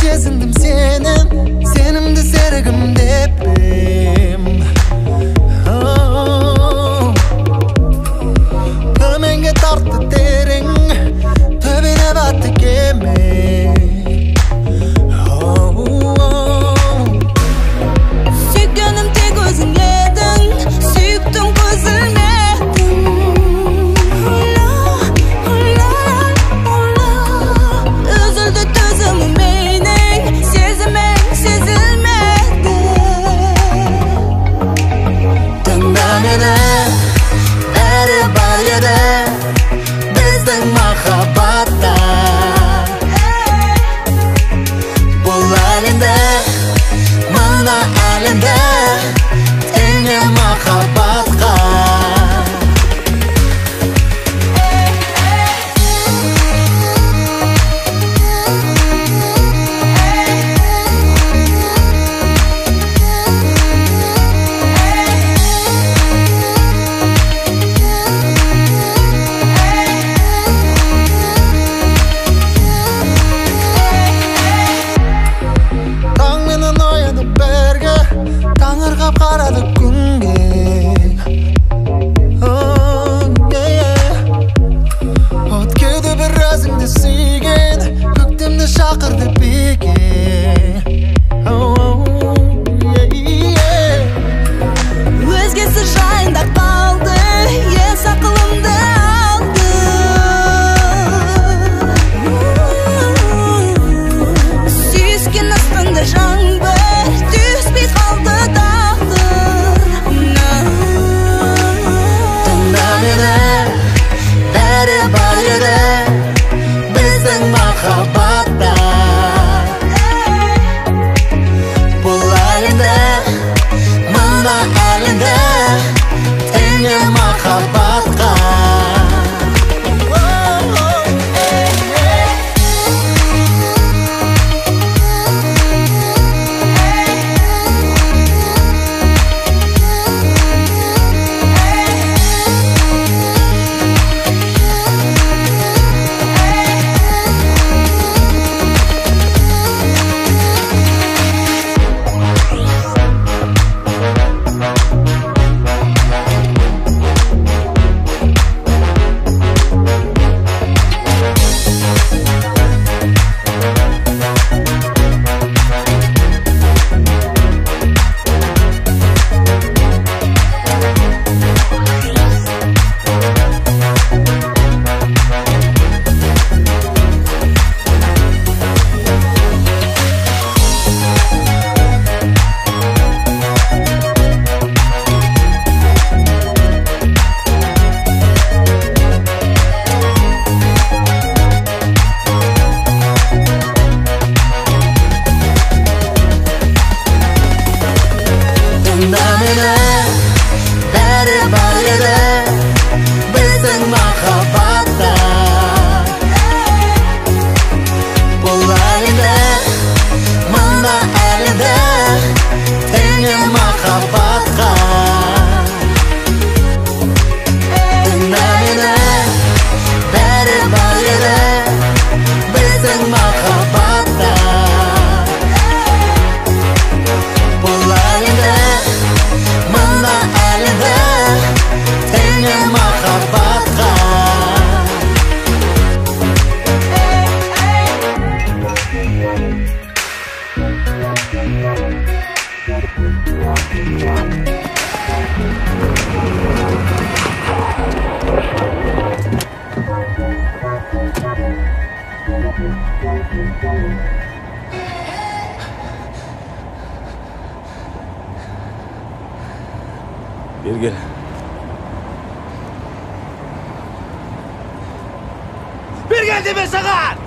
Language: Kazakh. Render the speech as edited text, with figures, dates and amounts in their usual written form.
Сезіндім сенімді серігім деппем. Төменге тартты терең, төбене батты кеме. Сүйгенім тек өзің едің, сүйіктім көзілмедің. Үзілді төзімім менің, сезімің сезілмеді. Тыңда мені, бәрі бар еді біздің махаббатта. Бұл әлемде, мына әлемде теңі махаббатқа. Таңменен оянып берге, таңырқап қарады күнге. От кеуде бір өзіңді сүйген, көктемді шақырды биге. Өзгесі жайында қалды, ес ақылымды алды. Сүйіскен астында жаңбыр, түспей қалды тағдыр. Тыңда мені, бәрі бар еді біздің махаббатта. Бұл әлемде, мына әлемде теңі махаббатқа. Тыңда мені, бәрі бар еді біздің махаббатта. Бұл әлемде, мына әлемде теңі махаббатқа. Тыңда мені, бәрі бар еді біздің махаббатта. Бұл әлемде, мына әлемде теңі махаббатқа. Бергел. Бергел деме саған!